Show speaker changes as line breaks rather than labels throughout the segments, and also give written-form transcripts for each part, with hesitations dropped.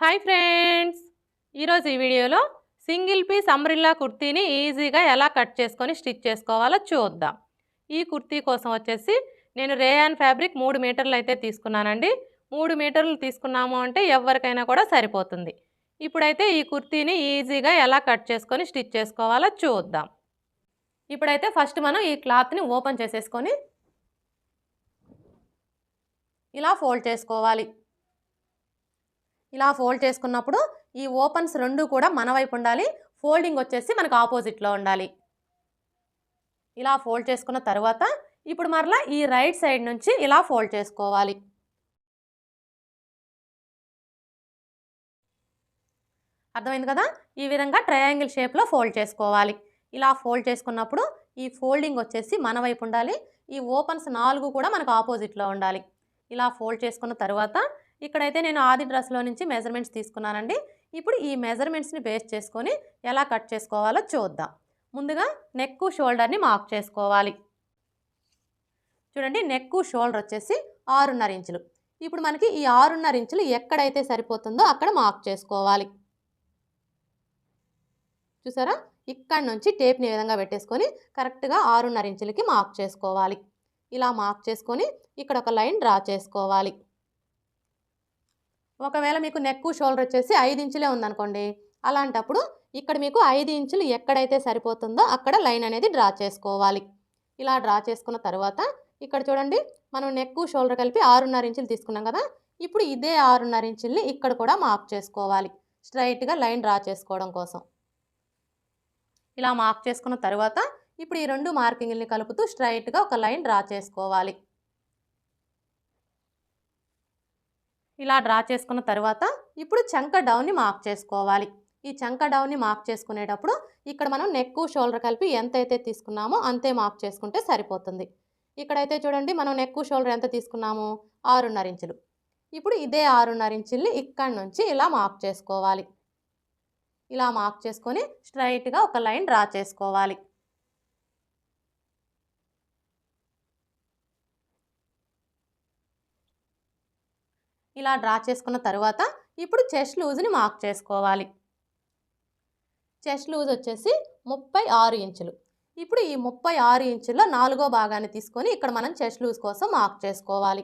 Hi friends, ఈరోజు ఈ వీడియోలో సింగిల్ పీస్ అంబ్రిల్లా కుర్తీని ఈజీగా ఎలా కట్ చేసుకొని స్టిచ్ చేసుకోవాలో చూద్దాం. ఈ కుర్తీ కోసం వచ్చేసి నేను రేయాన్ ఫ్యాబ్రిక్ 3 మీటర్లు అయితే తీసుకున్నానండి. 3 మీటర్లు తీసుకున్నాము అంటే ఎవరికైనా కూడా సరిపోతుంది. ఇప్పుడైతే ఈ కుర్తీని ఈజీగా ఎలా కట్ చేసుకొని స్టిచ్ చేసుకోవాలో చూద్దాం. ఇప్పుడైతే ఫస్ట్ మనం ఈ క్లాత్ని ఓపెన్ చేసేసుకొని ఇలా ఫోల్డ్ చేసుకోవాలి. ఇలా ఫోల్డ్ చేసుకున్నప్పుడు ఈ ఓపెన్స్ రెండు కూడా మన వైపు ఉండాలి. ఫోల్డింగ్ వచ్చేసి మనకు ఆపోజిట్లో ఉండాలి. ఇలా ఫోల్డ్ చేసుకున్న తర్వాత ఇప్పుడు మరలా ఈ రైట్ సైడ్ నుంచి ఇలా ఫోల్డ్ చేసుకోవాలి. అర్థమైంది కదా? ఈ విధంగా ట్రయాంగిల్ షేప్లో ఫోల్డ్ చేసుకోవాలి. ఇలా ఫోల్డ్ చేసుకున్నప్పుడు ఈ ఫోల్డింగ్ వచ్చేసి మన వైపు ఉండాలి. ఈ ఓపెన్స్ 4 కూడా మనకు ఆపోజిట్లో ఉండాలి. ఇలా ఫోల్డ్ చేసుకున్న తర్వాత ఇక్కడైతే నేను ఆది డ్రెస్లో నుంచి మెజర్మెంట్స్ తీసుకున్నానండి. ఇప్పుడు ఈ మెజర్మెంట్స్ని బేస్ చేసుకొని ఎలా కట్ చేసుకోవాలో చూద్దాం. ముందుగా నెక్ షోల్డర్ని మార్క్ చేసుకోవాలి. చూడండి, నెక్ షోల్డర్ వచ్చేసి 6.5 ఇంచులు. ఇప్పుడు మనకి ఈ 6.5 ఇంచులు ఎక్కడైతే సరిపోతుందో అక్కడ మార్క్ చేసుకోవాలి. చూసారా, ఇక్కడ నుంచి టేప్ని ఈ విధంగా పెట్టేసుకొని కరెక్ట్గా 6.5 ఇంచులకి మార్క్ చేసుకోవాలి. ఇలా మార్క్ చేసుకొని ఇక్కడ ఒక లైన్ డ్రా చేసుకోవాలి. ఒకవేళ మీకు నెక్ షోల్డర్ వచ్చేసి 5 ఇంచులే ఉందనుకోండి, అలాంటప్పుడు ఇక్కడ మీకు 5 ఇంచులు ఎక్కడైతే సరిపోతుందో అక్కడ లైన్ అనేది డ్రా చేసుకోవాలి. ఇలా డ్రా చేసుకున్న తర్వాత ఇక్కడ చూడండి, మనం నెక్ షోల్డర్ కలిపి 6.5 ఇంచులు తీసుకున్నాం కదా. ఇప్పుడు ఇదే 6.5 ఇంచుల్ని ఇక్కడ కూడా మార్క్ చేసుకోవాలి, స్ట్రైట్గా లైన్ డ్రా చేసుకోవడం కోసం. ఇలా మార్క్ చేసుకున్న తర్వాత ఇప్పుడు ఈ రెండు మార్కింగ్ని కలుపుతూ స్ట్రైట్గా ఒక లైన్ డ్రా చేసుకోవాలి. ఇలా డ్రా చేసుకున్న తర్వాత ఇప్పుడు చంక డౌన్ని మార్క్ చేసుకోవాలి. ఈ చంక డౌన్ని మార్క్ చేసుకునేటప్పుడు ఇక్కడ మనం నెక్ షోల్డర్ కలిపి ఎంతైతే తీసుకున్నామో అంతే మార్క్ చేసుకుంటే సరిపోతుంది. ఇక్కడైతే చూడండి, మనం నెక్ షోల్డర్ ఎంత తీసుకున్నామో 6.5 ఇంచులు. ఇప్పుడు ఇదే 6.5 ఇంచుల్ని ఇక్కడ నుంచి ఇలా మార్క్ చేసుకోవాలి. ఇలా మార్క్ చేసుకొని స్ట్రైట్గా ఒక లైన్ డ్రా చేసుకోవాలి. ఇలా డ్రా చేసుకున్న తర్వాత ఇప్పుడు చెస్ట్ లూజ్ని మార్క్ చేసుకోవాలి. చెస్ట్ లూజ్ వచ్చేసి 36 ఇంచులు. ఇప్పుడు ఈ 36 ఇంచుల్లో 4వ భాగాన్ని తీసుకొని ఇక్కడ మనం చెస్ట్ లూజ్ కోసం మార్క్ చేసుకోవాలి.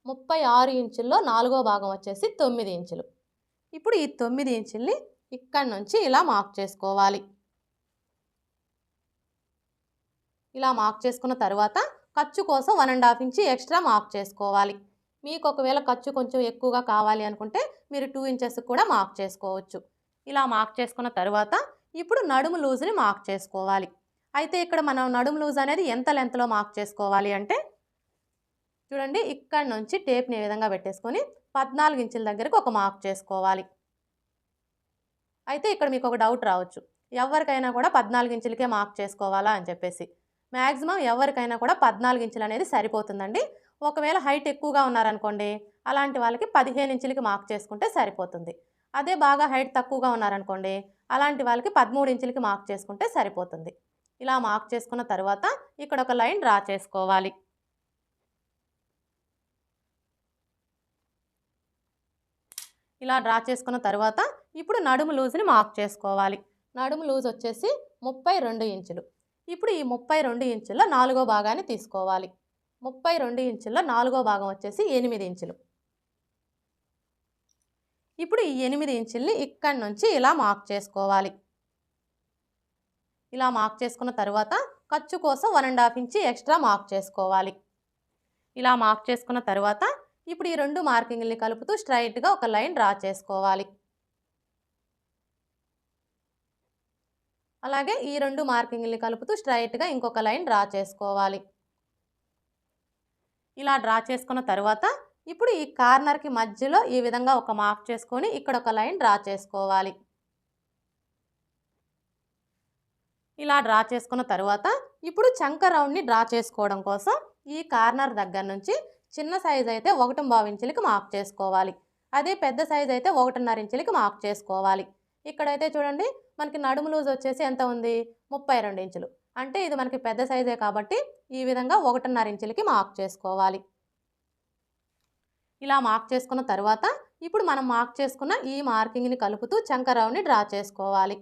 36 ఇంచుల్లో 4వ భాగం వచ్చేసి 9 ఇంచులు. ఇప్పుడు ఈ 9 ఇంచుల్ని ఇక్కడ నుంచి ఇలా మార్క్ చేసుకోవాలి. ఇలా మార్క్ చేసుకున్న తర్వాత ఖర్చు కోసం 1.5 ఇంచు ఎక్స్ట్రా మార్క్ చేసుకోవాలి. మీకు ఒకవేళ ఖర్చు కొంచెం ఎక్కువగా కావాలి అనుకుంటే మీరు 2 ఇంచెస్ కూడా మార్క్ చేసుకోవచ్చు. ఇలా మార్క్ చేసుకున్న తర్వాత ఇప్పుడు నడుము లూజ్ని మార్క్ చేసుకోవాలి. అయితే ఇక్కడ మనం నడుము లూజ్ అనేది ఎంత లెంత్లో మార్క్ చేసుకోవాలి అంటే చూడండి, ఇక్కడ నుంచి టేప్ని ఈ విధంగా పెట్టేసుకొని 14 ఇంచుల దగ్గరకు ఒక మార్క్ చేసుకోవాలి. అయితే ఇక్కడ మీకు ఒక డౌట్ రావచ్చు, ఎవరికైనా కూడా 14 ఇంచులకే మార్క్ చేసుకోవాలా అని చెప్పేసి. మ్యాక్సిమం ఎవరికైనా కూడా 14 ఇంచులు అనేది సరిపోతుందండి. ఒకవేళ హైట్ ఎక్కువగా ఉన్నారనుకోండి, అలాంటి వాళ్ళకి 15 ఇంచులకి మార్క్ చేసుకుంటే సరిపోతుంది. అదే బాగా హైట్ తక్కువగా ఉన్నారనుకోండి, అలాంటి వాళ్ళకి 13 ఇంచులకి మార్క్ చేసుకుంటే సరిపోతుంది. ఇలా మార్క్ చేసుకున్న తర్వాత ఇక్కడ ఒక లైన్ డ్రా చేసుకోవాలి. ఇలా డ్రా చేసుకున్న తర్వాత ఇప్పుడు నడుము లూజ్ని మార్క్ చేసుకోవాలి. నడుము లూజ్ వచ్చేసి 32 ఇంచులు. ఇప్పుడు ఈ 32 ఇంచుల్లో 4వ భాగాన్ని తీసుకోవాలి. 32 ఇంచుల్లో 4వ భాగం వచ్చేసి 8 ఇంచులు. ఇప్పుడు ఈ 8 ఇంచుల్ని ఇక్కడ నుంచి ఇలా మార్క్ చేసుకోవాలి. ఇలా మార్క్ చేసుకున్న తర్వాత ఖర్చు కోసం 1.5 ఇంచు ఎక్స్ట్రా మార్క్ చేసుకోవాలి. ఇలా మార్క్ చేసుకున్న తర్వాత ఇప్పుడు ఈ రెండు మార్కింగ్ని కలుపుతూ స్ట్రైట్గా ఒక లైన్ డ్రా చేసుకోవాలి. అలాగే ఈ రెండు మార్కింగ్ని కలుపుతూ స్ట్రైట్గా ఇంకొక లైన్ డ్రా చేసుకోవాలి. ఇలా డ్రా చేసుకున్న తర్వాత ఇప్పుడు ఈ కార్నర్కి మధ్యలో ఈ విధంగా ఒక మార్క్ చేసుకొని ఇక్కడ ఒక లైన్ డ్రా చేసుకోవాలి. ఇలా డ్రా చేసుకున్న తర్వాత ఇప్పుడు చంక రౌండ్ని డ్రా చేసుకోవడం కోసం ఈ కార్నర్ దగ్గర నుంచి చిన్న సైజ్ అయితే 1.5 ఇంచులకి మార్క్ చేసుకోవాలి. అదే పెద్ద సైజ్ అయితే 1.5 ఇంచులకి మార్క్ చేసుకోవాలి. ఇక్కడైతే చూడండి, మనకి నడుము లూజ్ వచ్చేసి ఎంత ఉంది, 32 ఇంచులు. అంటే ఇది మనకి పెద్ద సైజే కాబట్టి ఈ విధంగా 1.5 ఇంచులకి మార్క్ చేసుకోవాలి. ఇలా మార్క్ చేసుకున్న తర్వాత ఇప్పుడు మనం మార్క్ చేసుకున్న ఈ మార్కింగ్ని కలుపుతూ చంకరౌండ్ని డ్రా చేసుకోవాలి.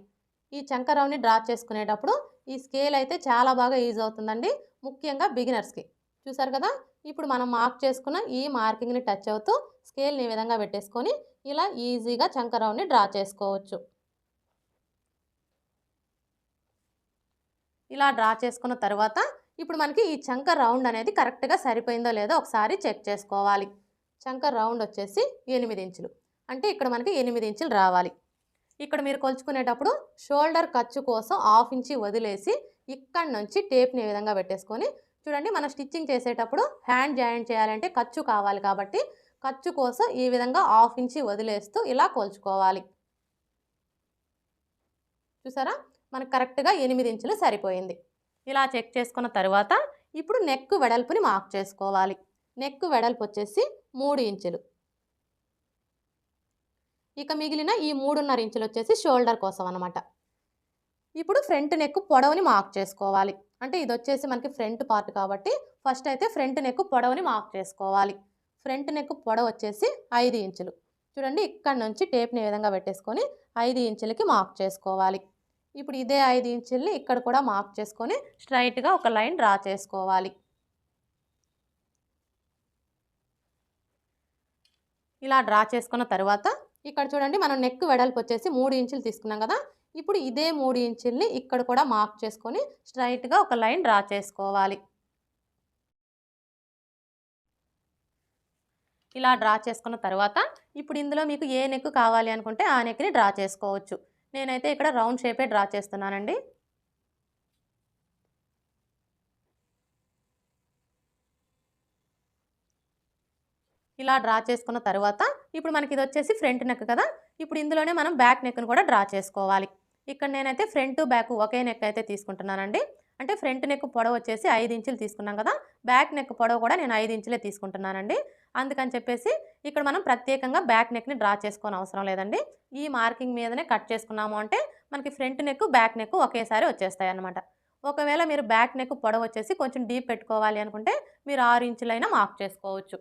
ఈ చంకరౌండ్ని డ్రా చేసుకునేటప్పుడు ఈ స్కేల్ అయితే చాలా బాగా యూజ్ అవుతుందండి, ముఖ్యంగా బిగినర్స్కి. చూసారు కదా, ఇప్పుడు మనం మార్క్ చేసుకున్న ఈ మార్కింగ్ని టచ్ అవుతూ స్కేల్ని ఈ విధంగా పెట్టేసుకొని ఇలా ఈజీగా చంకరౌండ్ని డ్రా చేసుకోవచ్చు. ఇలా డ్రా చేసుకున్న తర్వాత ఇప్పుడు మనకి ఈ చంక రౌండ్ అనేది కరెక్ట్గా సరిపోయిందో లేదో ఒకసారి చెక్ చేసుకోవాలి. చంక రౌండ్ వచ్చేసి 8 ఇంచులు, అంటే ఇక్కడ మనకి 8 ఇంచులు రావాలి. ఇక్కడ మీరు కొలుచుకునేటప్పుడు షోల్డర్ ఖర్చు కోసం 1/2 ఇంచి వదిలేసి ఇక్కడ నుంచి టేప్ని ఈ విధంగా పెట్టేసుకొని చూడండి, మనం స్టిచ్చింగ్ చేసేటప్పుడు హ్యాండ్ జాయింట్ చేయాలంటే ఖర్చు కావాలి కాబట్టి ఖర్చు కోసం ఈ విధంగా 1/2 ఇంచి వదిలేస్తూ ఇలా కొలుచుకోవాలి. చూసారా, మనకు కరెక్ట్గా 8 ఇంచులు సరిపోయింది. ఇలా చెక్ చేసుకున్న తర్వాత ఇప్పుడు నెక్ వెడల్పుని మార్క్ చేసుకోవాలి. నెక్ వెడల్పు వచ్చేసి 3 ఇంచులు. ఇక మిగిలిన ఈ 3.5 ఇంచులు వచ్చేసి షోల్డర్ కోసం అనమాట. ఇప్పుడు ఫ్రంట్ నెక్ పొడవుని మార్క్ చేసుకోవాలి. అంటే ఇది వచ్చేసి మనకి ఫ్రంట్ పార్ట్ కాబట్టి ఫస్ట్ అయితే ఫ్రంట్ నెక్ పొడవుని మార్క్ చేసుకోవాలి. ఫ్రంట్ నెక్ పొడవు వచ్చేసి 5 ఇంచులు. చూడండి, ఇక్కడ నుంచి టేప్ని ఈ విధంగా పెట్టేసుకొని 5 ఇంచులకి మార్క్ చేసుకోవాలి. ఇప్పుడు ఇదే 5 ఇంచుల్ని ఇక్కడ కూడా మార్క్ చేసుకొని స్ట్రైట్గా ఒక లైన్ డ్రా చేసుకోవాలి. ఇలా డ్రా చేసుకున్న తర్వాత ఇక్కడ చూడండి, మనం నెక్ వెడల్పు వచ్చేసి 3 ఇంచులు తీసుకున్నాం కదా, ఇప్పుడు ఇదే 3 ఇంచుల్ని ఇక్కడ కూడా మార్క్ చేసుకొని స్ట్రైట్గా ఒక లైన్ డ్రా చేసుకోవాలి. ఇలా డ్రా చేసుకున్న తర్వాత ఇప్పుడు ఇందులో మీకు ఏ నెక్ కావాలి అనుకుంటే ఆ నెక్ని డ్రా చేసుకోవచ్చు. నేనైతే ఇక్కడ రౌండ్ షేపే డ్రా చేస్తున్నానండి. ఇలా డ్రా చేసుకున్న తర్వాత ఇప్పుడు మనకి ఇది వచ్చేసి ఫ్రంట్ నెక్ కదా, ఇప్పుడు ఇందులోనే మనం బ్యాక్ నెక్ను కూడా డ్రా చేసుకోవాలి. ఇక్కడ నేనైతే ఫ్రంట్ బ్యాక్ ఒకే నెక్ అయితే తీసుకుంటున్నానండి. అంటే ఫ్రంట్ నెక్ పొడవు వచ్చేసి 5 ఇంచులు తీసుకున్నాం కదా, బ్యాక్ నెక్ పొడవు కూడా నేను 5 ఇంచులే తీసుకుంటున్నానండి. అందుకని చెప్పేసి ఇక్కడ మనం ప్రత్యేకంగా బ్యాక్ నెక్ని డ్రా చేసుకోని అవసరం లేదండి. ఈ మార్కింగ్ మీదనే కట్ చేసుకున్నాము అంటే మనకి ఫ్రంట్ నెక్ బ్యాక్ నెక్ ఒకేసారి వచ్చేస్తాయి అన్నమాట. ఒకవేళ మీరు బ్యాక్ నెక్ పొడవు వచ్చేసి కొంచెం డీప్ పెట్టుకోవాలి అనుకుంటే మీరు 6 ఇంచులైనా మార్క్ చేసుకోవచ్చు.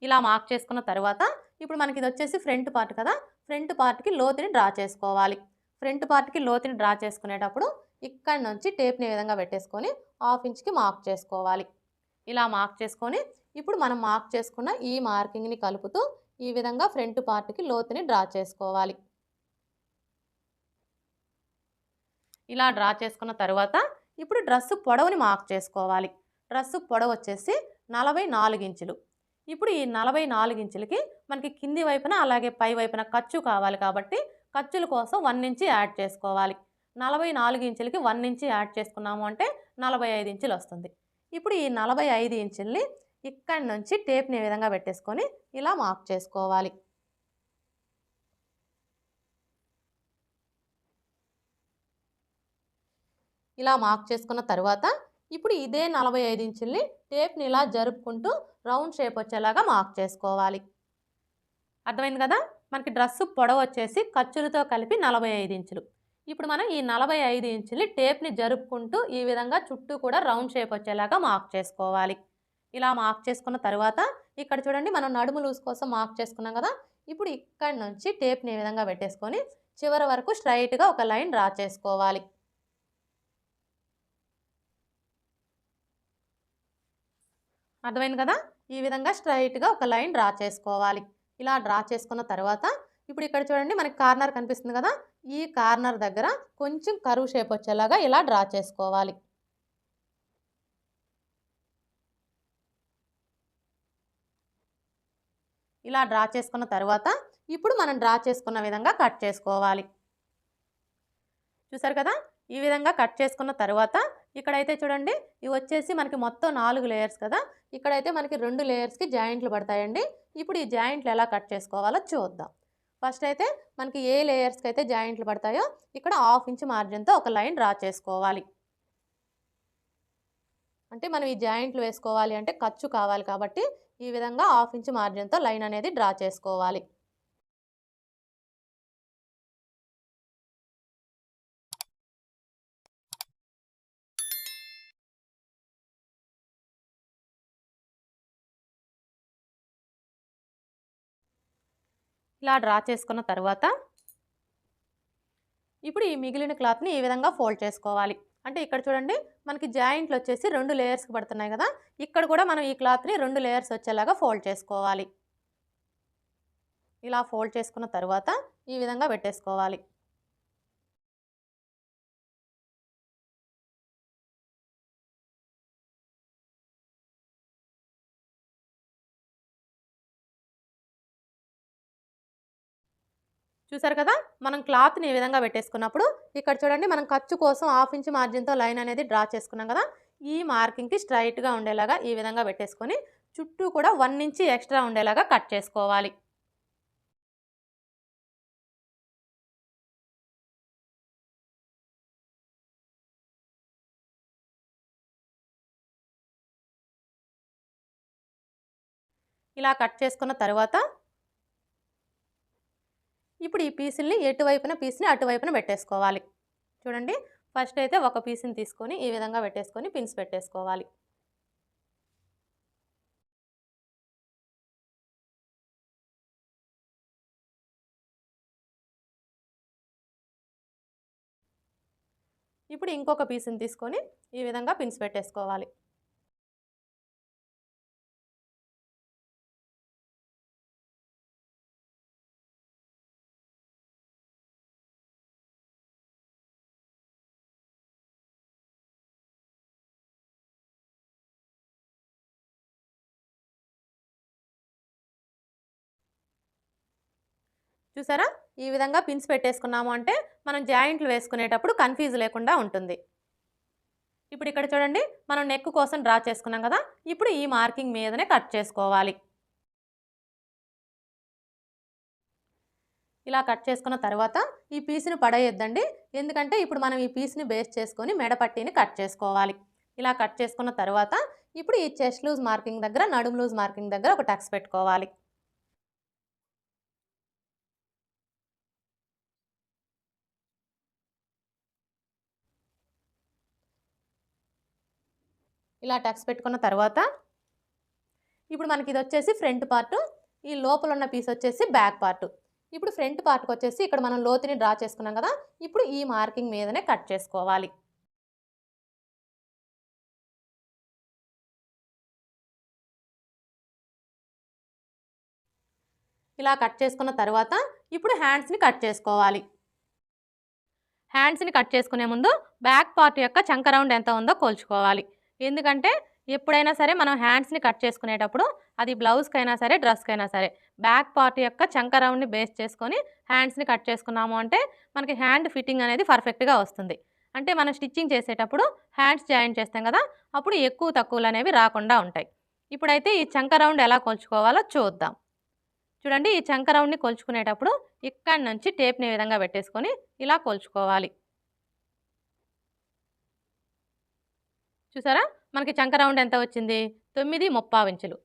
ఇలా మార్క్ చేసుకున్న తర్వాత ఇప్పుడు మనకి ఇది వచ్చేసి ఫ్రంట్ పార్ట్ కదా, ఫ్రంట్ పార్ట్కి లోతుని డ్రా చేసుకోవాలి. ఫ్రంట్ పార్ట్కి లోతుని డ్రా చేసుకునేటప్పుడు ఇక్కడ నుంచి టేప్ని ఈ విధంగా పెట్టేసుకొని 1/2 ఇంచ్కి మార్క్ చేసుకోవాలి. ఇలా మార్క్ చేసుకొని ఇప్పుడు మనం మార్క్ చేసుకున్న ఈ మార్కింగ్ని కలుపుతూ ఈ విధంగా ఫ్రంట్ పార్ట్కి లోతుని డ్రా చేసుకోవాలి. ఇలా డ్రా చేసుకున్న తర్వాత ఇప్పుడు డ్రెస్సు పొడవుని మార్క్ చేసుకోవాలి. డ్రెస్సు పొడవు వచ్చేసి 44 ఇంచులు. ఇప్పుడు ఈ 44 ఇంచులకి మనకి కింది వైపున అలాగే పై వైపున ఖర్చు కావాలి కాబట్టి ఖర్చుల కోసం 1 ఇంచి యాడ్ చేసుకోవాలి. 44 ఇంచులకి 1 ఇంచి యాడ్ చేసుకున్నాము అంటే 45 ఇంచులు వస్తుంది. ఇప్పుడు ఈ 45 ఇంచుల్ని ఇక్కడి నుంచి టేప్ని ఈ విధంగా పెట్టేసుకొని ఇలా మార్క్ చేసుకోవాలి. ఇలా మార్క్ చేసుకున్న తర్వాత ఇప్పుడు ఇదే 45 ఇంచుల్ని టేప్ని ఇలా జరుపుకుంటూ రౌండ్ షేప్ వచ్చేలాగా మార్క్ చేసుకోవాలి. అర్థమైంది కదా, మనకి డ్రెస్సు పొడవు వచ్చేసి ఖర్చులతో కలిపి 45 ఇంచులు. ఇప్పుడు మనం ఈ 45 ఇంచుల్ని టేప్ని జరుపుకుంటూ ఈ విధంగా చుట్టూ కూడా రౌండ్ షేప్ వచ్చేలాగా మార్క్ చేసుకోవాలి. ఇలా మార్క్ చేసుకున్న తర్వాత ఇక్కడ చూడండి, మనం నడుము లూజ్ కోసం మార్క్ చేసుకున్నాం కదా, ఇప్పుడు ఇక్కడ నుంచి టేప్ని ఈ విధంగా పెట్టేసుకొని చివరి వరకు స్ట్రైట్గా ఒక లైన్ డ్రా చేసుకోవాలి. అర్థమైంది కదా, ఈ విధంగా స్ట్రైట్గా ఒక లైన్ డ్రా చేసుకోవాలి. ఇలా డ్రా చేసుకున్న తర్వాత ఇప్పుడు ఇక్కడ చూడండి, మనకి కార్నర్ కనిపిస్తుంది కదా, ఈ కార్నర్ దగ్గర కొంచెం కర్వ్ షేప్ వచ్చేలాగా ఇలా డ్రా చేసుకోవాలి. ఇలా డ్రా చేసుకున్న తర్వాత ఇప్పుడు మనం డ్రా చేసుకున్న విధంగా కట్ చేసుకోవాలి. చూసారు కదా, ఈ విధంగా కట్ చేసుకున్న తర్వాత ఇక్కడైతే చూడండి, ఇవి వచ్చేసి మనకి మొత్తం 4 లేయర్స్ కదా, ఇక్కడైతే మనకి 2 లేయర్స్కి జాయింట్లు పడతాయండి. ఇప్పుడు ఈ జాయింట్లు ఎలా కట్ చేసుకోవాలో చూద్దాం. ఫస్ట్ అయితే మనకి ఏ లేయర్స్కి అయితే జాయింట్లు పడతాయో ఇక్కడ 1/2 ఇంచ్ మార్జిన్తో ఒక లైన్ డ్రా చేసుకోవాలి. అంటే మనం ఈ జాయింట్లు వేసుకోవాలి అంటే ఖర్చు కావాలి కాబట్టి ఈ విధంగా 1/2 ఇంచ్ మార్జిన్తో లైన్ అనేది డ్రా చేసుకోవాలి. ఇలా డ్రా చేసుకున్న తర్వాత ఇప్పుడు ఈ మిగిలిన క్లాత్ని ఈ విధంగా ఫోల్డ్ చేసుకోవాలి. అంటే ఇక్కడ చూడండి మనకి జాయింట్లు వచ్చేసి 2 లేయర్స్కి పడుతున్నాయి కదా, ఇక్కడ కూడా మనం ఈ క్లాత్ని 2 లేయర్స్ వచ్చేలాగా ఫోల్డ్ చేసుకోవాలి. ఇలా ఫోల్డ్ చేసుకున్న తర్వాత ఈ విధంగా పెట్టేసుకోవాలి. చూసారు కదా, మనం క్లాత్ని ఈ విధంగా పెట్టేసుకున్నప్పుడు ఇక్కడ చూడండి మనం ఖర్చు కోసం 1/2 ఇంచ్ మార్జిన్తో లైన్ అనేది డ్రా చేసుకున్నాం కదా, ఈ మార్కింగ్కి స్ట్రైట్గా ఉండేలాగా ఈ విధంగా పెట్టేసుకొని చుట్టూ కూడా 1 ఇంచ్ ఎక్స్ట్రా ఉండేలాగా కట్ చేసుకోవాలి. ఇలా కట్ చేసుకున్న తర్వాత ఇప్పుడు ఈ పీసుల్ని ఎటువైపున పీస్ని అటువైపున పెట్టేసుకోవాలి. చూడండి ఫస్ట్ అయితే ఒక పీస్ని తీసుకొని ఈ విధంగా పెట్టేసుకొని పిన్స్ పెట్టేసుకోవాలి. ఇప్పుడు ఇంకొక పీస్ని తీసుకొని ఈ విధంగా పిన్స్ పెట్టేసుకోవాలి. చూసారా, ఈ విధంగా పిన్స్ పెట్టేసుకున్నాము అంటే మనం జాయింట్లు వేసుకునేటప్పుడు కన్ఫ్యూజ్ లేకుండా ఉంటుంది. ఇప్పుడు ఇక్కడ చూడండి మనం నెక్ కోసం డ్రా చేసుకున్నాం కదా, ఇప్పుడు ఈ మార్కింగ్ మీదనే కట్ చేసుకోవాలి. ఇలా కట్ చేసుకున్న తర్వాత ఈ పీస్ని పడేయొద్దండి, ఎందుకంటే ఇప్పుడు మనం ఈ పీస్ని బేస్ చేసుకొని మెడపట్టీని కట్ చేసుకోవాలి. ఇలా కట్ చేసుకున్న తర్వాత ఇప్పుడు ఈ చెస్ట్ లూజ్ మార్కింగ్ దగ్గర, నడుము లూజ్ మార్కింగ్ దగ్గర ఒక టక్స్ పెట్టుకోవాలి. ఇలా టక్స్ పెట్టుకున్న తర్వాత ఇప్పుడు మనకి ఇది వచ్చేసి ఫ్రంట్ పార్ట్, ఈ లోపల ఉన్న పీస్ వచ్చేసి బ్యాక్ పార్ట్. ఇప్పుడు ఫ్రంట్ పార్ట్కి వచ్చేసి ఇక్కడ మనం లోతుని డ్రా చేసుకున్నాం కదా, ఇప్పుడు ఈ మార్కింగ్ మీదనే కట్ చేసుకోవాలి. ఇలా కట్ చేసుకున్న తర్వాత ఇప్పుడు హ్యాండ్స్ని కట్ చేసుకోవాలి. హ్యాండ్స్ని కట్ చేసుకునే ముందు బ్యాక్ పార్ట్ యొక్క చంక రౌండ్ ఎంత ఉందో కొలుచుకోవాలి. ఎందుకంటే ఎప్పుడైనా సరే మనం హ్యాండ్స్ని కట్ చేసుకునేటప్పుడు అది బ్లౌజ్కి అయినా సరే డ్రెస్కి అయినా సరే బ్యాక్ పార్ట్ యొక్క చంక రౌండ్ని బేస్ చేసుకొని హ్యాండ్స్ని కట్ చేసుకున్నాము అంటే మనకి హ్యాండ్ ఫిట్టింగ్ అనేది పర్ఫెక్ట్గా వస్తుంది. అంటే మనం స్టిచ్చింగ్ చేసేటప్పుడు హ్యాండ్స్ జాయిన్ చేస్తాం కదా, అప్పుడు ఎక్కువ తక్కువలు అనేవి రాకుండా ఉంటాయి. ఇప్పుడైతే ఈ చంక రౌండ్ ఎలా కొలుచుకోవాలో చూద్దాం. చూడండి ఈ చంక రౌండ్ని కొలుచుకునేటప్పుడు ఇక్కడి నుంచి టేప్ని ఈ విధంగా పెట్టేసుకొని ఇలా కొలుచుకోవాలి. చూసారా, మనకి చంక రౌండ్ ఎంత వచ్చింది? 9.35 ఇంచులు.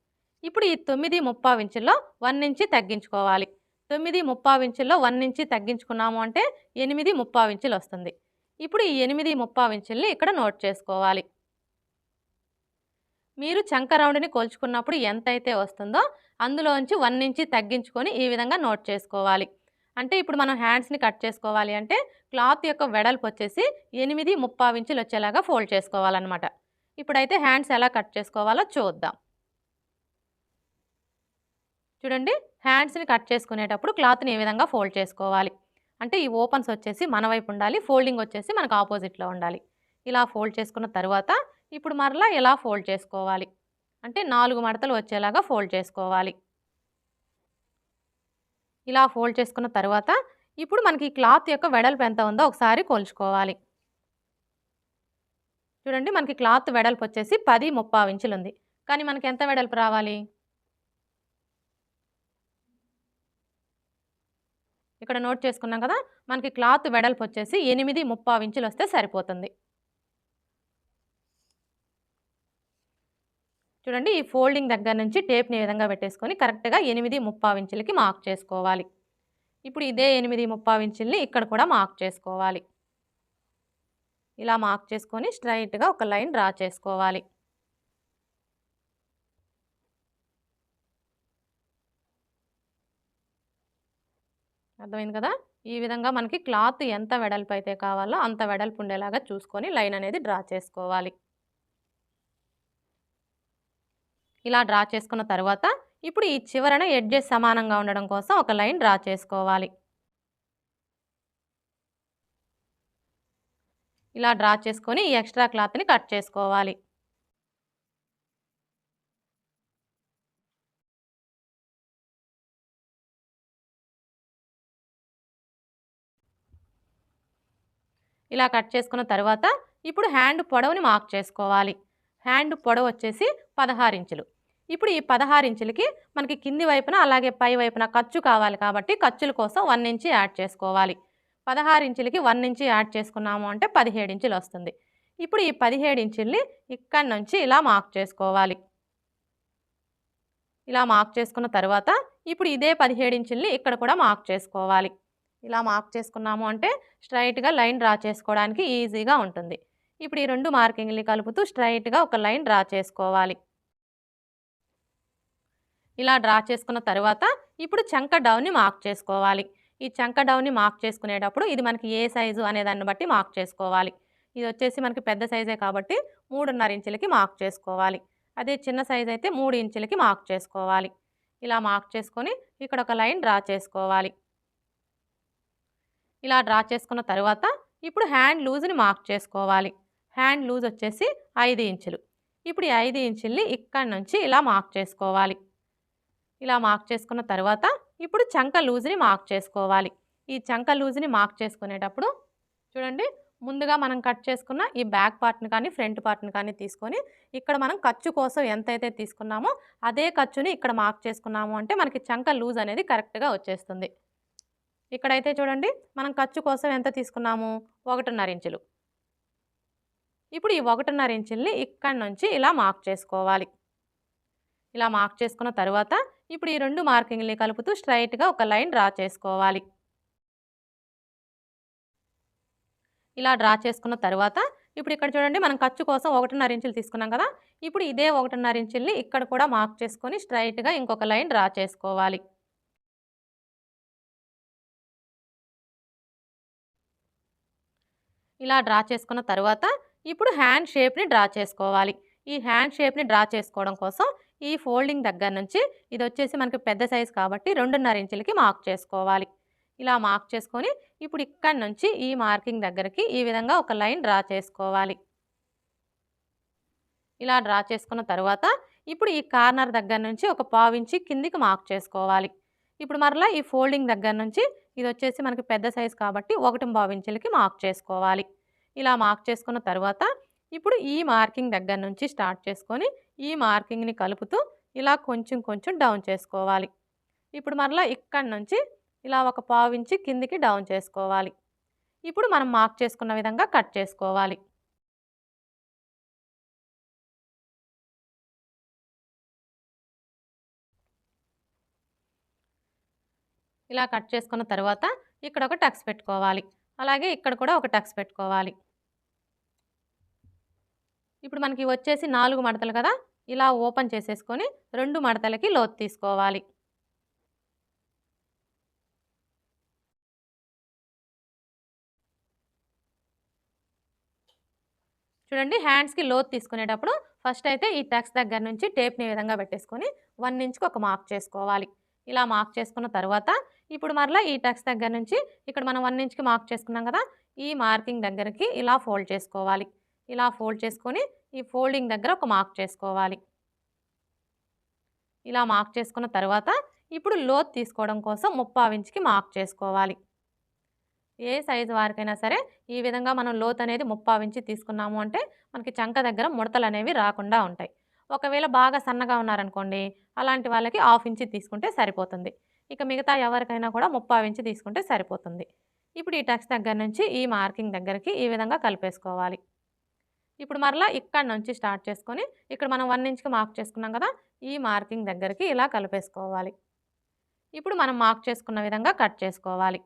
ఇప్పుడు ఈ 9.35 ఇంచుల్లో 1 ఇంచ్ తగ్గించుకోవాలి. 9.35 ఇంచుల్లో 1 ఇంచ్ తగ్గించుకున్నాము అంటే 8.35 ఇంచులు వస్తుంది. ఇప్పుడు ఈ 8.35 ఇంచుల్ని ఇక్కడ నోట్ చేసుకోవాలి. మీరు చంక రౌండ్ని కొలుచుకున్నప్పుడు ఎంతైతే వస్తుందో అందులోంచి 1 ఇంచ్ తగ్గించుకొని ఈ విధంగా నోట్ చేసుకోవాలి. అంటే ఇప్పుడు మనం హ్యాండ్స్ని కట్ చేసుకోవాలి అంటే క్లాత్ యొక్క వెడల్పు వచ్చేసి 8.35 ఇంచులు వచ్చేలాగా ఫోల్డ్ చేసుకోవాలన్నమాట. ఇప్పుడైతే హ్యాండ్స్ ఎలా కట్ చేసుకోవాలో చూద్దాం. చూడండి హ్యాండ్స్ని కట్ చేసుకునేటప్పుడు క్లాత్ని ఏ విధంగా ఫోల్డ్ చేసుకోవాలి అంటే ఈ ఓపెన్స్ వచ్చేసి మన వైపు ఉండాలి, ఫోల్డింగ్ వచ్చేసి మనకు ఆపోజిట్లో ఉండాలి. ఇలా ఫోల్డ్ చేసుకున్న తర్వాత ఇప్పుడు మరలా ఇలా ఫోల్డ్ చేసుకోవాలి. అంటే 4 మడతలు వచ్చేలాగా ఫోల్డ్ చేసుకోవాలి. ఇలా ఫోల్డ్ చేసుకున్న తర్వాత ఇప్పుడు మనకి క్లాత్ యొక్క వెడల్పు ఎంత ఉందో ఒకసారి కొలుచుకోవాలి. చూడండి మనకి క్లాత్ వెడల్పు వచ్చేసి 10.35 ఇంచులు ఉంది, కానీ మనకి ఎంత వెడల్పు రావాలి? ఇక్కడ నోట్ చేసుకున్నాం కదా, మనకి క్లాత్ వెడల్పు వచ్చేసి 8.35 ఇంచులు వస్తే సరిపోతుంది. చూడండి ఈ ఫోల్డింగ్ దగ్గర నుంచి టేప్ని ఈ విధంగా పెట్టేసుకొని కరెక్ట్గా 8.35 ఇంచులకి మార్క్ చేసుకోవాలి. ఇప్పుడు ఇదే 8.35 ఇంచుల్ని ఇక్కడ కూడా మార్క్ చేసుకోవాలి. ఇలా మార్క్ చేసుకొని స్ట్రైట్గా ఒక లైన్ డ్రా చేసుకోవాలి. అర్థమైంది కదా? ఈ విధంగా మనకి క్లాత్ ఎంత వెడల్పు అయితే కావాలో అంత వెడల్పు ఉండేలాగా చూసుకొని లైన్ అనేది డ్రా చేసుకోవాలి. ఇలా డ్రా చేసుకున్న తర్వాత ఇప్పుడు ఈ చివరన ఎడ్జెస్ సమానంగా ఉండడం కోసం ఒక లైన్ డ్రా చేసుకోవాలి. ఇలా డ్రా చేసుకొని ఈ ఎక్స్ట్రా క్లాత్‌ని కట్ చేసుకోవాలి. ఇలా కట్ చేసుకున్న తర్వాత ఇప్పుడు హ్యాండ్ పొడవుని మార్క్ చేసుకోవాలి. హ్యాండ్ పొడవు వచ్చేసి 16 ఇంచులు. ఇప్పుడు ఈ 16 ఇంచులకి మనకి కింది వైపున అలాగే పై వైపున ఖర్చు కావాలి కాబట్టి ఖర్చుల కోసం 1 ఇంచ్ యాడ్ చేసుకోవాలి. 16 ఇంచులకి 1 ఇంచ్ యాడ్ చేసుకున్నాము అంటే 17 ఇంచులు వస్తుంది. ఇప్పుడు ఈ 17 ఇంచుల్ని ఇక్కడి నుంచి ఇలా మార్క్ చేసుకోవాలి. ఇలా మార్క్ చేసుకున్న తర్వాత ఇప్పుడు ఇదే 17 ఇంచుల్ని ఇక్కడ కూడా మార్క్ చేసుకోవాలి. ఇలా మార్క్ చేసుకున్నాము అంటే స్ట్రైట్‌గా లైన్ డ్రా చేసుకోవడానికి ఈజీగా ఉంటుంది. ఇప్పుడు ఈ 2 మార్కింగ్‌ని కలుపుతూ స్ట్రైట్‌గా ఒక లైన్ డ్రా చేసుకోవాలి. ఇలా డ్రా చేసుకున్న తర్వాత ఇప్పుడు చంక డౌన్‌ని మార్క్ చేసుకోవాలి. ఈ చంక డౌన్‌ని మార్క్ చేసుకునేటప్పుడు ఇది మనకి ఏ సైజు అనే దాన్ని బట్టి మార్క్ చేసుకోవాలి. ఇది వచ్చేసి మనకి పెద్ద సైజే కాబట్టి 3.5 ఇంచులకి మార్క్ చేసుకోవాలి. అదే చిన్న సైజ్ అయితే 3 ఇంచులకి మార్క్ చేసుకోవాలి. ఇలా మార్క్ చేసుకొని ఇక్కడ ఒక లైన్ డ్రా చేసుకోవాలి. ఇలా డ్రా చేసుకున్న తర్వాత ఇప్పుడు హ్యాండ్ లూజ్‌ని మార్క్ చేసుకోవాలి. హ్యాండ్ లూజ్ వచ్చేసి 5 ఇంచులు. ఇప్పుడు ఈ 5 ఇంచుల్ని ఇక్కడి నుంచి ఇలా మార్క్ చేసుకోవాలి. ఇలా మార్క్ చేసుకున్న తర్వాత ఇప్పుడు చంక లూజ్‌ని మార్క్ చేసుకోవాలి. ఈ చంక లూజ్‌ని మార్క్ చేసుకునేటప్పుడు చూడండి, ముందుగా మనం కట్ చేసుకున్న ఈ బ్యాక్ పార్ట్‌ని కానీ ఫ్రంట్ పార్ట్‌ని కానీ తీసుకొని ఇక్కడ మనం ఖర్చు కోసం ఎంతైతే తీసుకున్నామో అదే ఖర్చుని ఇక్కడ మార్క్ చేసుకున్నాము అంటే మనకి చంక లూజ్ అనేది కరెక్ట్‌గా వచ్చేస్తుంది. ఇక్కడైతే చూడండి, మనం ఖర్చు కోసం ఎంత తీసుకున్నాము? 1.5 ఇంచులు. ఇప్పుడు ఈ 1.5 ఇంచుల్ని ఇక్కడి నుంచి ఇలా మార్క్ చేసుకోవాలి. ఇలా మార్క్ చేసుకున్న తర్వాత ఇప్పుడు ఈ 2 మార్కింగ్‌ని కలుపుతూ స్ట్రెయిట్‌గా ఒక లైన్ డ్రా చేసుకోవాలి. ఇలా డ్రా చేసుకున్న తర్వాత ఇప్పుడు ఇక్కడ చూడండి, మనం ఖర్చు కోసం 1.5 ఇంచులు తీసుకున్నాం కదా! ఇప్పుడు ఇదే 1.5 ఇంచుల్ని ఇక్కడ కూడా మార్క్ చేసుకొని స్ట్రెయిట్‌గా ఇంకొక లైన్ డ్రా చేసుకోవాలి. ఇలా డ్రా చేసుకున్న తర్వాత ఇప్పుడు హ్యాండ్ షేప్‌ని డ్రా చేసుకోవాలి. ఈ హ్యాండ్ షేప్‌ని డ్రా చేసుకోవడం కోసం ఈ ఫోల్డింగ్ దగ్గర నుంచి ఇది వచ్చేసి మనకి పెద్ద సైజ్ కాబట్టి 2.5 ఇంచులకి మార్క్ చేసుకోవాలి. ఇలా మార్క్ చేసుకొని ఇప్పుడు ఇక్కడి నుంచి ఈ మార్కింగ్ దగ్గరికి ఈ విధంగా ఒక లైన్ డ్రా చేసుకోవాలి. ఇలా డ్రా చేసుకున్న తర్వాత ఇప్పుడు ఈ కార్నర్ దగ్గర నుంచి ఒక పావించి కిందికి మార్క్ చేసుకోవాలి. ఇప్పుడు మరలా ఈ ఫోల్డింగ్ దగ్గర నుంచి ఇది వచ్చేసి మనకి పెద్ద సైజ్ కాబట్టి 1.5 ఇంచులకి మార్క్ చేసుకోవాలి. ఇలా మార్క్ చేసుకున్న తర్వాత ఇప్పుడు ఈ మార్కింగ్ దగ్గర నుంచి స్టార్ట్ చేసుకొని ఈ మార్కింగ్ని కలుపుతూ ఇలా కొంచెం కొంచెం డౌన్ చేసుకోవాలి. ఇప్పుడు మరలా ఇక్కడి నుంచి ఇలా ఒక పావించి కిందికి డౌన్ చేసుకోవాలి. ఇప్పుడు మనం మార్క్ చేసుకున్న విధంగా కట్ చేసుకోవాలి. ఇలా కట్ చేసుకున్న తర్వాత ఇక్కడ ఒక టక్స్ పెట్టుకోవాలి. అలాగే ఇక్కడ కూడా ఒక టక్స్ పెట్టుకోవాలి. ఇప్పుడు మనకి వచ్చేసి 4 మడతలు కదా! ఇలా ఓపెన్ చేసేసుకొని 2 మడతలకి లోతు తీసుకోవాలి. చూడండి, హ్యాండ్స్‌కి లోతు తీసుకునేటప్పుడు ఫస్ట్ అయితే ఈ టక్స్ దగ్గర నుంచి టేప్‌ని ఈ విధంగా పెట్టేసుకొని 1 ఇంచ్‌కి ఒక మార్క్ చేసుకోవాలి. ఇలా మార్క్ చేసుకున్న తర్వాత ఇప్పుడు మరలా ఈ టక్స్ దగ్గర నుంచి ఇక్కడ మనం 1 ఇంచ్‌కి మార్క్ చేసుకున్నాం కదా! ఈ మార్కింగ్ దగ్గరికి ఇలా ఫోల్డ్ చేసుకోవాలి. ఇలా ఫోల్డ్ చేసుకొని ఈ ఫోల్డింగ్ దగ్గర ఒక మార్క్ చేసుకోవాలి. ఇలా మార్క్ చేసుకున్న తర్వాత ఇప్పుడు లోతు తీసుకోవడం కోసం 3/4 ఇంచ్‌కి మార్క్ చేసుకోవాలి. ఏ సైజు వారికైనా సరే ఈ విధంగా మనం లోతు అనేది 3/4 ఇంచ్ తీసుకున్నాము అంటే మనకి చంక దగ్గర ముడతలు అనేవి రాకుండా ఉంటాయి. ఒకవేళ బాగా సన్నగా ఉన్నారనుకోండి, అలాంటి వాళ్ళకి 1/2 ఇంచ్ తీసుకుంటే సరిపోతుంది. ఇక మిగతా ఎవరికైనా కూడా 3/4 ఇంచ్ తీసుకుంటే సరిపోతుంది. ఇప్పుడు ఈ టక్స్ దగ్గర నుంచి ఈ మార్కింగ్ దగ్గరికి ఈ విధంగా కలిపేసుకోవాలి. ఇప్పుడు మరలా ఇక్కడి నుంచి స్టార్ట్ చేసుకొని ఇక్కడ మనం 1 ఇంచ్‌కి మార్క్ చేసుకున్నాం కదా! ఈ మార్కింగ్ దగ్గరికి ఇలా కలిపేసుకోవాలి. ఇప్పుడు మనం మార్క్ చేసుకున్న విధంగా కట్ చేసుకోవాలి.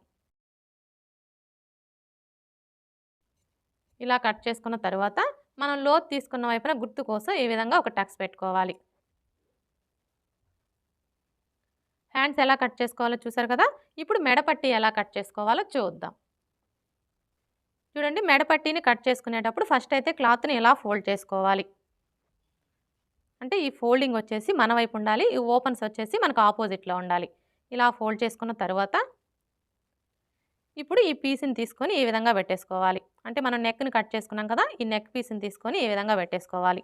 ఇలా కట్ చేసుకున్న తర్వాత మనం లోతు తీసుకున్న వైపున గుర్తు కోసం ఈ విధంగా ఒక టక్స్ పెట్టుకోవాలి. హ్యాండ్స్ ఎలా కట్ చేసుకోవాలో చూసారు కదా! ఇప్పుడు మెడపట్టి ఎలా కట్ చేసుకోవాలో చూద్దాం. చూడండి, మెడపట్టీని కట్ చేసుకునేటప్పుడు ఫస్ట్ అయితే క్లాత్‌ని ఇలా ఫోల్డ్ చేసుకోవాలి. అంటే ఈ ఫోల్డింగ్ వచ్చేసి మన వైపు ఉండాలి. ఈ ఓపెన్స్ వచ్చేసి మనకు ఆపోజిట్‌లో ఉండాలి. ఇలా ఫోల్డ్ చేసుకున్న తరువాత ఇప్పుడు ఈ పీస్‌ని తీసుకొని ఈ విధంగా పెట్టేసుకోవాలి. అంటే మనం నెక్‌ని కట్ చేసుకున్నాం కదా! ఈ నెక్ పీస్‌ని తీసుకొని ఈ విధంగా పెట్టేసుకోవాలి.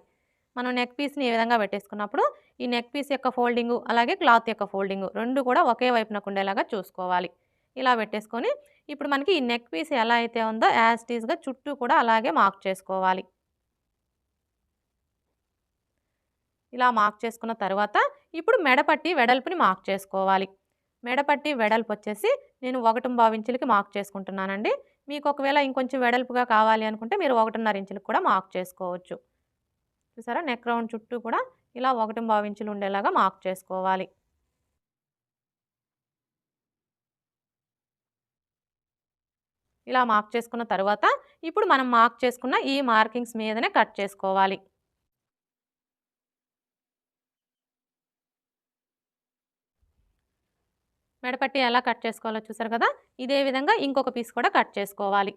మనం నెక్ పీస్‌ని ఈ విధంగా పెట్టేసుకున్నప్పుడు ఈ నెక్ పీస్ యొక్క ఫోల్డింగు, అలాగే క్లాత్ యొక్క ఫోల్డింగు 2 కూడా ఒకే వైపునకు ఉండేలాగా చూసుకోవాలి. ఇలా పెట్టేసుకొని ఇప్పుడు మనకి ఈ నెక్ పీస్ ఎలా అయితే ఉందో యాజ్ ఇట్ ఈస్‌గా చుట్టూ కూడా అలాగే మార్క్ చేసుకోవాలి. ఇలా మార్క్ చేసుకున్న తర్వాత ఇప్పుడు మెడపట్టి వెడల్పుని మార్క్ చేసుకోవాలి. మెడపట్టి వెడల్పు వచ్చేసి నేను 1.25 ఇంచులకి మార్క్ చేసుకుంటున్నానండి. మీకు ఒకవేళ ఇంకొంచెం వెడల్పుగా కావాలి అనుకుంటే మీరు 1.5 ఇంచులకు కూడా మార్క్ చేసుకోవచ్చు. చూసారా, నెక్ రౌండ్ చుట్టూ కూడా ఇలా 1.25 ఇంచులు ఉండేలాగా మార్క్ చేసుకోవాలి. ఇలా మార్క్ చేసుకున్న తర్వాత ఇప్పుడు మనం మార్క్ చేసుకున్న ఈ మార్కింగ్స్ మీదనే కట్ చేసుకోవాలి. మెడపట్టి ఎలా కట్ చేసుకోవాలో చూసారు కదా! ఇదే విధంగా ఇంకొక పీస్ కూడా కట్ చేసుకోవాలి.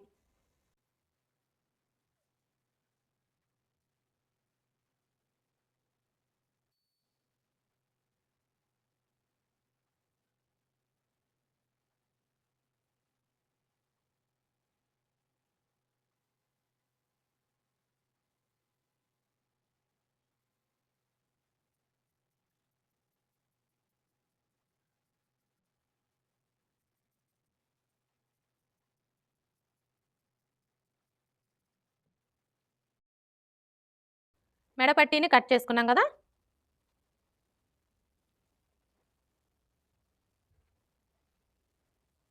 మెడపట్టీని కట్ చేసుకున్నాం కదా!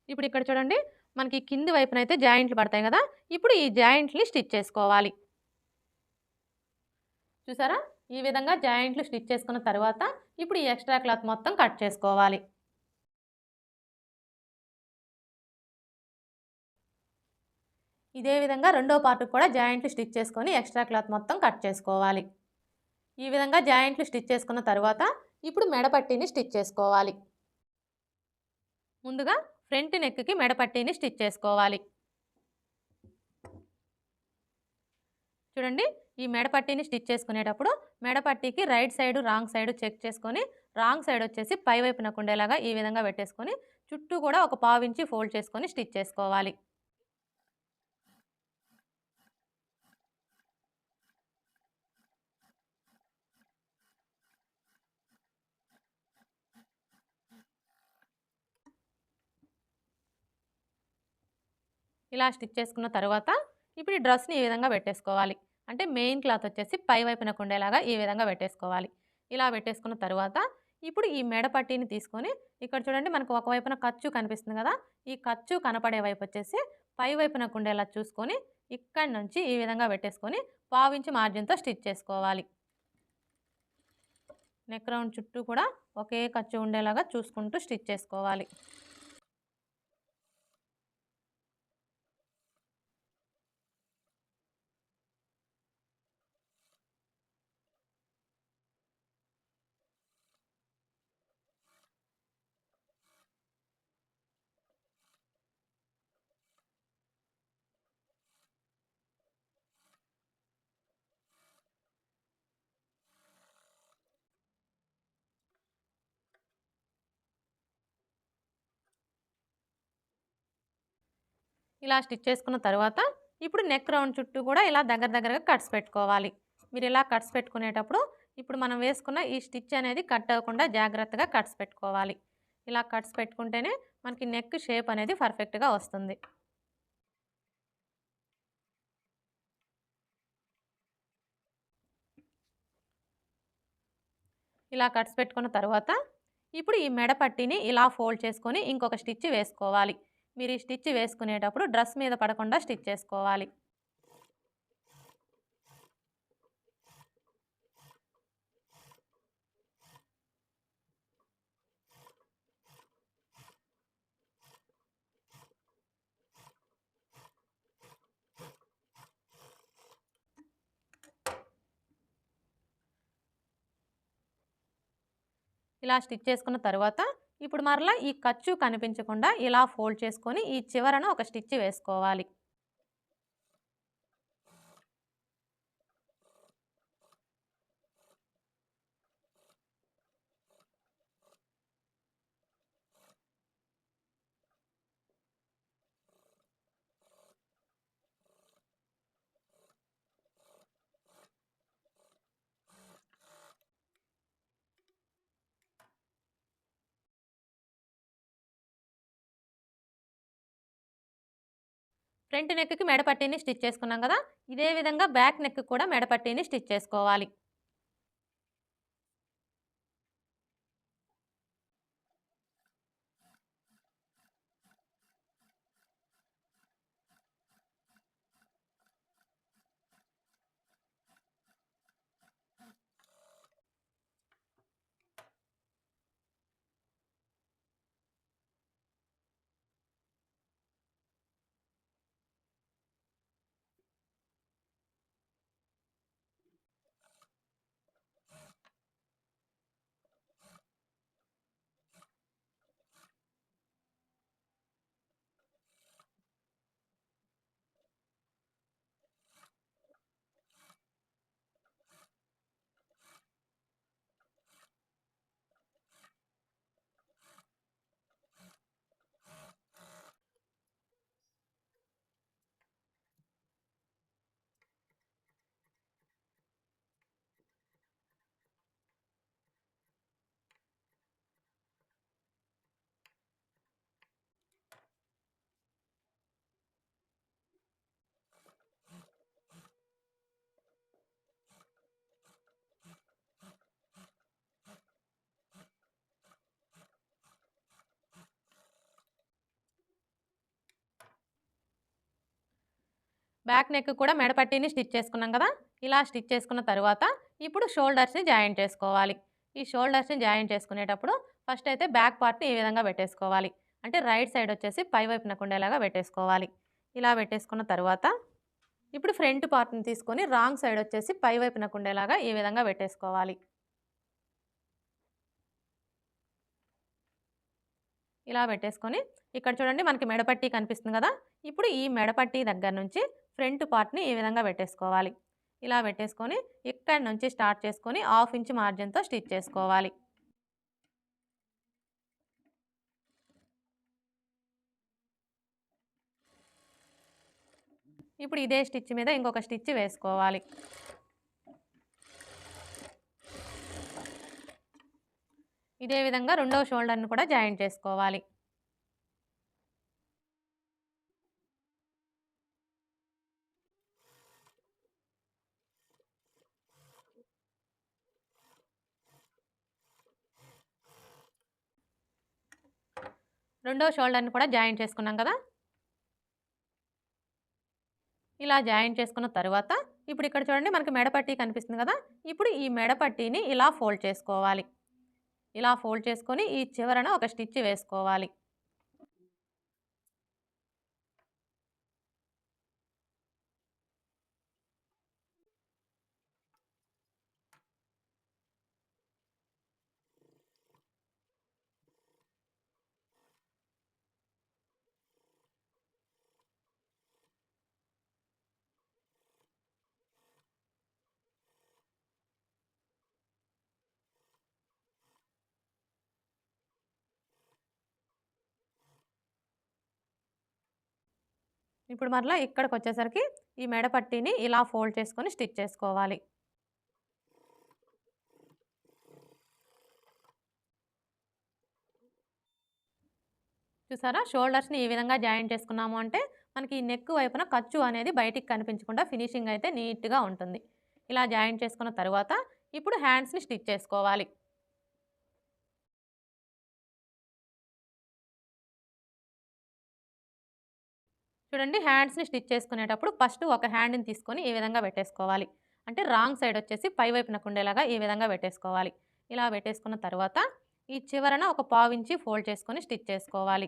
ఇప్పుడు ఇక్కడ చూడండి, మనకి కింది వైపునైతే జాయింట్లు పడతాయి కదా! ఇప్పుడు ఈ జాయింట్‌ని స్టిచ్ చేసుకోవాలి. చూసారా? ఈ విధంగా జాయింట్లు స్టిచ్ చేసుకున్న తర్వాత ఇప్పుడు ఈ ఎక్స్‌ట్రా క్లాత్ మొత్తం కట్ చేసుకోవాలి. ఇదే విధంగా రెండో పార్ట్‌కి కూడా జాయింట్లు స్టిచ్ చేసుకొని ఎక్స్‌ట్రా క్లాత్ మొత్తం కట్ చేసుకోవాలి. ఈ విధంగా జాయింట్లు స్టిచ్ చేసుకున్న తర్వాత ఇప్పుడు మెడపట్టీని స్టిచ్ చేసుకోవాలి. ముందుగా ఫ్రంట్ నెక్‌కి మెడపట్టీని స్టిచ్ చేసుకోవాలి. చూడండి, ఈ మెడపట్టీని స్టిచ్ చేసుకునేటప్పుడు మెడపట్టీకి right side, wrong side check చేసుకొని రాంగ్ సైడ్ వచ్చేసి పై వైపునకు ఉండేలాగా ఈ విధంగా పెట్టేసుకొని చుట్టూ కూడా ఒక పావించి ఫోల్డ్ చేసుకొని స్టిచ్ చేసుకోవాలి. ఇలా స్టిచ్ చేసుకున్న తర్వాత ఇప్పుడు ఈ డ్రెస్‌ని ఈ విధంగా పెట్టేసుకోవాలి. అంటే మెయిన్ క్లాత్ వచ్చేసి పై వైపునకు ఉండేలాగా ఈ విధంగా పెట్టేసుకోవాలి. ఇలా పెట్టేసుకున్న తరువాత ఇప్పుడు ఈ మెడ పట్టీని తీసుకొని ఇక్కడ చూడండి, మనకు ఒకవైపున ఖర్చు కనిపిస్తుంది కదా! ఈ ఖర్చు కనపడే వైపు వచ్చేసి పై వైపునకు ఉండేలా చూసుకొని ఇక్కడి నుంచి ఈ విధంగా పెట్టేసుకొని పావించి మార్జిన్‌తో స్టిచ్ చేసుకోవాలి. నెక్ రౌండ్ చుట్టూ కూడా ఒకే ఖర్చు ఉండేలాగా చూసుకుంటూ స్టిచ్ చేసుకోవాలి. ఇలా స్టిచ్ చేసుకున్న తర్వాత ఇప్పుడు నెక్ రౌండ్ చుట్టూ కూడా ఇలా దగ్గరగా కట్స్ పెట్టుకోవాలి. మీరు ఇలా కట్స్ పెట్టుకునేటప్పుడు ఇప్పుడు మనం వేసుకున్న ఈ స్టిచ్ అనేది కట్ అవ్వకుండా జాగ్రత్తగా కట్స్ పెట్టుకోవాలి. ఇలా కట్స్ పెట్టుకుంటేనే మనకి నెక్ షేప్ అనేది పర్ఫెక్ట్‌గా వస్తుంది. ఇలా కట్స్ పెట్టుకున్న తర్వాత ఇప్పుడు ఈ మెడ పట్టీని ఇలా ఫోల్డ్ చేసుకొని ఇంకొక స్టిచ్ వేసుకోవాలి. మీరు ఈ స్టిచ్ వేసుకునేటప్పుడు డ్రెస్ మీద పడకుండా స్టిచ్ చేసుకోవాలి. ఇలా స్టిచ్ చేసుకున్న తర్వాత ఇప్పుడు మరలా ఈ ఖర్చు కనిపించకుండా ఇలా ఫోల్డ్ చేసుకొని ఈ చివరన ఒక స్టిచ్ వేసుకోవాలి. ఫ్రంట్ నెక్‌కి మెడపట్టీని స్టిచ్ చేసుకున్నాం కదా! ఇదే విధంగా బ్యాక్ నెక్‌కి కూడా మెడపట్టీని స్టిచ్ చేసుకోవాలి. బ్యాక్ నెక్ కూడా మెడపట్టీని స్టిచ్ చేసుకున్నాం కదా! ఇలా స్టిచ్ చేసుకున్న తరువాత ఇప్పుడు షోల్డర్స్‌ని జాయింట్ చేసుకోవాలి. ఈ షోల్డర్స్‌ని జాయింట్ చేసుకునేటప్పుడు ఫస్ట్ అయితే బ్యాక్ పార్ట్‌ని ఈ విధంగా పెట్టేసుకోవాలి. అంటే రైట్ సైడ్ వచ్చేసి పై వైపునకు ఉండేలాగా పెట్టేసుకోవాలి. ఇలా పెట్టేసుకున్న తరువాత ఇప్పుడు ఫ్రంట్ పార్ట్‌ని తీసుకొని రాంగ్ సైడ్ వచ్చేసి పై వైపునకు ఉండేలాగా ఈ విధంగా పెట్టేసుకోవాలి. ఇలా పెట్టేసుకొని ఇక్కడ చూడండి మనకి మెడపట్టీ కనిపిస్తుంది కదా! ఇప్పుడు ఈ మెడపట్టీ దగ్గర నుంచి ఫ్రంట్ పార్ట్‌ని ఈ విధంగా పెట్టేసుకోవాలి. ఇలా పెట్టేసుకొని ఇక్కడి నుంచి స్టార్ట్ చేసుకొని హాఫ్ ఇంచ్ మార్జిన్‌తో స్టిచ్ చేసుకోవాలి. ఇప్పుడు ఇదే స్టిచ్ మీద ఇంకొక స్టిచ్ వేసుకోవాలి. ఇదే విధంగా రెండవ షోల్డర్‌ని కూడా జాయింట్ చేసుకోవాలి. రెండవ షోల్డర్‌ని కూడా జాయింట్ చేసుకున్నాం కదా! ఇలా జాయింట్ చేసుకున్న తరువాత ఇప్పుడు ఇక్కడ చూడండి మనకి మెడపట్టీ కనిపిస్తుంది కదా! ఇప్పుడు ఈ మెడపట్టీని ఇలా ఫోల్డ్ చేసుకోవాలి. ఇలా ఫోల్డ్ చేసుకొని ఈ చివరన ఒక స్టిచ్ వేసుకోవాలి. ఇప్పుడు మరలా ఇక్కడికొచ్చేసరికి ఈ మెడపట్టీని ఇలా ఫోల్డ్ చేసుకొని స్టిచ్ చేసుకోవాలి. చూసారా? షోల్డర్స్‌ని ఈ విధంగా జాయింట్ చేసుకున్నాము అంటే మనకి ఈ నెక్ వైపున ఖర్చు అనేది బయటికి కనిపించకుండా ఫినిషింగ్ అయితే నీట్‌గా ఉంటుంది. ఇలా జాయింట్ చేసుకున్న తరువాత ఇప్పుడు హ్యాండ్స్‌ని స్టిచ్ చేసుకోవాలి. చూడండి హ్యాండ్స్‌ని స్టిచ్ చేసుకునేటప్పుడు ఫస్ట్ ఒక హ్యాండ్‌ని తీసుకొని ఈ విధంగా పెట్టేసుకోవాలి. అంటే రాంగ్ సైడ్ వచ్చేసి పై వైపునకు ఉండేలాగా ఈ విధంగా పెట్టేసుకోవాలి. ఇలా పెట్టేసుకున్న తరువాత ఈ చివరన ఒక పావించి ఫోల్డ్ చేసుకొని స్టిచ్ చేసుకోవాలి.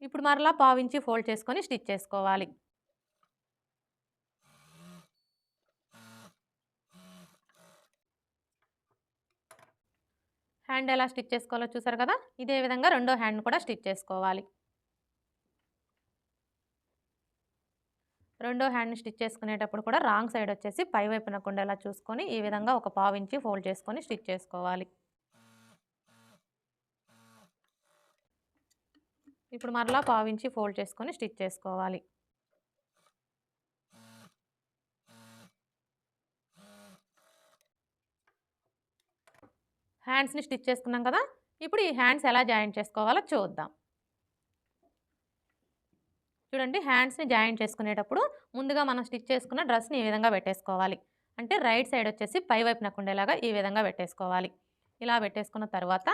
ఇప్పుడు మరలా పావించి ఫోల్డ్ చేసుకొని స్టిచ్ చేసుకోవాలి. హ్యాండ్ ఎలా స్టిచ్ చేసుకోవాలో చూసారు కదా. ఇదే విధంగా రెండో హ్యాండ్ కూడా స్టిచ్ చేసుకోవాలి. రెండో హ్యాండ్ని స్టిచ్ చేసుకునేటప్పుడు కూడా రాంగ్ సైడ్ వచ్చేసి పై వైపున ఉండేలా చూసుకొని ఈ విధంగా ఒక పావించి ఫోల్డ్ చేసుకొని స్టిచ్ చేసుకోవాలి. ఇప్పుడు మరలా పావించి ఫోల్డ్ చేసుకొని స్టిచ్ చేసుకోవాలి. హ్యాండ్స్ని స్టిచ్ చేసుకున్నాం కదా. ఇప్పుడు ఈ హ్యాండ్స్ ఎలా జాయింట్ చేసుకోవాలో చూద్దాం. చూడండి, హ్యాండ్స్ని జాయింట్ చేసుకునేటప్పుడు ముందుగా మనం స్టిచ్ చేసుకున్న డ్రెస్ని ఈ విధంగా పెట్టేసుకోవాలి. అంటే రైట్ సైడ్ వచ్చేసి పై వైపున ఉండేలాగా ఈ విధంగా పెట్టేసుకోవాలి. ఇలా పెట్టేసుకున్న తర్వాత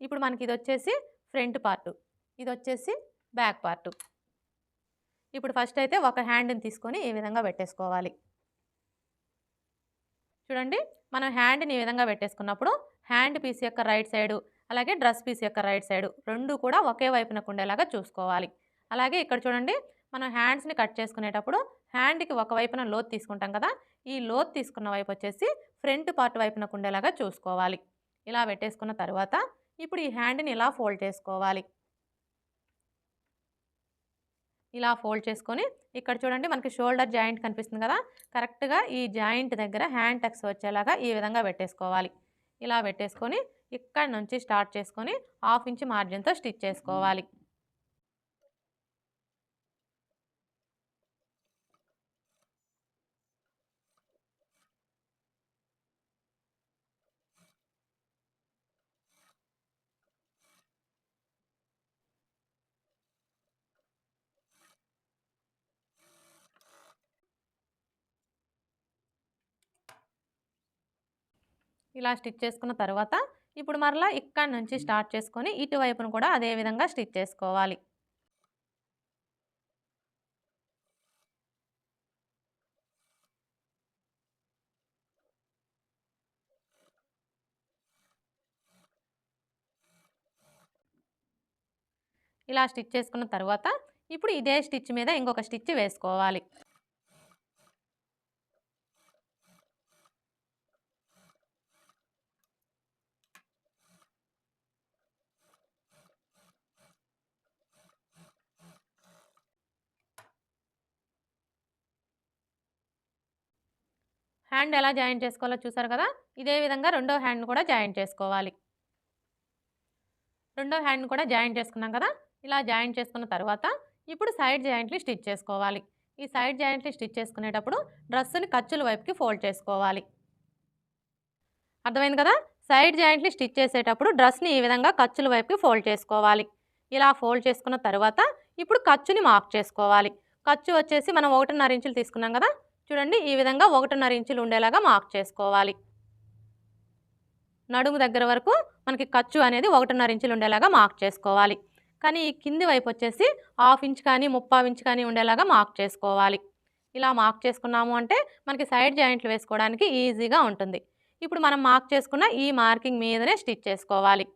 ఇప్పుడు మనకి ఇది వచ్చేసి ఫ్రంట్ పార్టు, ఇది వచ్చేసి బ్యాక్ పార్టు. ఇప్పుడు ఫస్ట్ అయితే ఒక హ్యాండ్ని తీసుకొని ఈ విధంగా పెట్టేసుకోవాలి. చూడండి, మనం హ్యాండ్ని ఈ విధంగా పెట్టేసుకున్నప్పుడు హ్యాండ్ పీస్ యొక్క రైట్ సైడు అలాగే డ్రెస్ పీస్ యొక్క రైట్ సైడు రెండు కూడా ఒకే వైపున ఉండేలాగా చూసుకోవాలి. అలాగే ఇక్కడ చూడండి, మనం హ్యాండ్స్ని కట్ చేసుకునేటప్పుడు హ్యాండ్కి ఒక వైపున లోతు తీసుకుంటాం కదా. ఈ లోతు తీసుకున్న వైపు వచ్చేసి ఫ్రంట్ పార్ట్ వైపున ఉండేలాగా చూసుకోవాలి. ఇలా పెట్టేసుకున్న తర్వాత ఇప్పుడు ఈ హ్యాండ్ని ఇలా ఫోల్డ్ చేసుకోవాలి. ఇలా ఫోల్డ్ చేసుకొని ఇక్కడ చూడండి మనకి షోల్డర్ జాయింట్ కనిపిస్తుంది కదా. కరెక్ట్గా ఈ జాయింట్ దగ్గర హ్యాండ్ టక్స్ వచ్చేలాగా ఈ విధంగా పెట్టేసుకోవాలి. ఇలా పెట్టేసుకొని ఇక్కడ నుంచి స్టార్ట్ చేసుకొని 1/2 ఇంచ్ మార్జిన్తో స్టిచ్ చేసుకోవాలి. ఇలా స్టిచ్ చేసుకున్న తర్వాత ఇప్పుడు మరలా ఇక్కడ నుంచి స్టార్ట్ చేసుకొని ఇటువైపును కూడా అదే విధంగా స్టిచ్ చేసుకోవాలి. ఇలా స్టిచ్ చేసుకున్న తర్వాత ఇప్పుడు ఇదే స్టిచ్ మీద ఇంకొక స్టిచ్ వేసుకోవాలి. హ్యాండ్ ఎలా జాయింట్ చేసుకోవాలో చూసారు కదా. ఇదే విధంగా రెండో హ్యాండ్ కూడా జాయింట్ చేసుకోవాలి. రెండో హ్యాండ్ కూడా జాయింట్ చేసుకున్నాం కదా. ఇలా జాయింట్ చేసుకున్న తర్వాత ఇప్పుడు సైడ్ జాయింట్ని స్టిచ్ చేసుకోవాలి. ఈ సైడ్ జాయింట్ని స్టిచ్ చేసుకునేటప్పుడు డ్రెస్సుని ఖర్చుల వైపుకి ఫోల్డ్ చేసుకోవాలి. అర్థమైంది కదా. సైడ్ జాయింట్ని స్టిచ్ చేసేటప్పుడు డ్రెస్ని ఈ విధంగా ఖర్చుల వైపుకి ఫోల్డ్ చేసుకోవాలి. ఇలా ఫోల్డ్ చేసుకున్న తర్వాత ఇప్పుడు ఖర్చుని మార్క్ చేసుకోవాలి. ఖర్చు వచ్చేసి మనం 1.5 ఇంచులు తీసుకున్నాం కదా. చూడండి, ఈ విధంగా 1.5 ఇంచులు ఉండేలాగా మార్క్ చేసుకోవాలి. నడుము దగ్గర వరకు మనకి ఖర్చు అనేది 1.5 ఇంచులు ఉండేలాగా మార్క్ చేసుకోవాలి. కానీ ఈ కింది వైపు వచ్చేసి 1/2 ఇంచ్ కానీ 3/4 ఇంచ్ కానీ ఉండేలాగా మార్క్ చేసుకోవాలి. ఇలా మార్క్ చేసుకున్నాము అంటే మనకి సైడ్ జాయింట్లు వేసుకోవడానికి ఈజీగా ఉంటుంది. ఇప్పుడు మనం మార్క్ చేసుకున్న ఈ మార్కింగ్ మీదనే స్టిచ్ చేసుకోవాలి.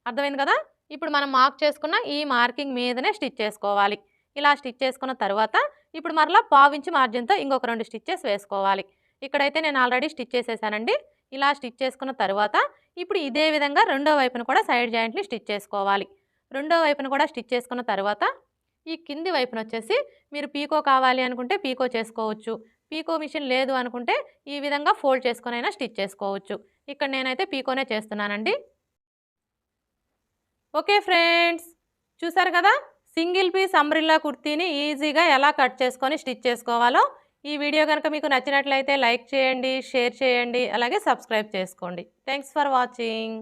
అర్థమైంది కదా. ఇప్పుడు మనం మార్క్ చేసుకున్న ఈ మార్కింగ్ మీదనే స్టిచ్ చేసుకోవాలి. ఇలా స్టిచ్ చేసుకున్న తర్వాత ఇప్పుడు మరలా 1/4 ఇంచ్ మార్జిన్తో ఇంకొక 2 స్టిచ్చెస్ వేసుకోవాలి. ఇక్కడైతే నేను ఆల్రెడీ స్టిచ్ చేసేసానండి. ఇలా స్టిచ్ చేసుకున్న తర్వాత ఇప్పుడు ఇదే విధంగా రెండో వైపును కూడా సైడ్ జాయింట్ని స్టిచ్ చేసుకోవాలి. రెండో వైపును కూడా స్టిచ్ చేసుకున్న తర్వాత ఈ కింది వైపున వచ్చేసి మీరు పీకో కావాలి అనుకుంటే పీకో చేసుకోవచ్చు. పీకో మిషన్ లేదు అనుకుంటే ఈ విధంగా ఫోల్డ్ చేసుకునైనా స్టిచ్ చేసుకోవచ్చు. ఇక్కడ నేనైతే పీకోనే చేస్తున్నానండి. ఓకే ఫ్రెండ్స్, చూసారు కదా సింగిల్ పీస్ అంబ్రిల్లా కుర్తీని ఈజీగా ఎలా కట్ చేసుకొని స్టిచ్ చేసుకోవాలో. ఈ వీడియో కనుక మీకు నచ్చినట్లయితే లైక్ చేయండి, షేర్ చేయండి, అలాగే సబ్స్క్రైబ్ చేసుకోండి. Thanks for watching.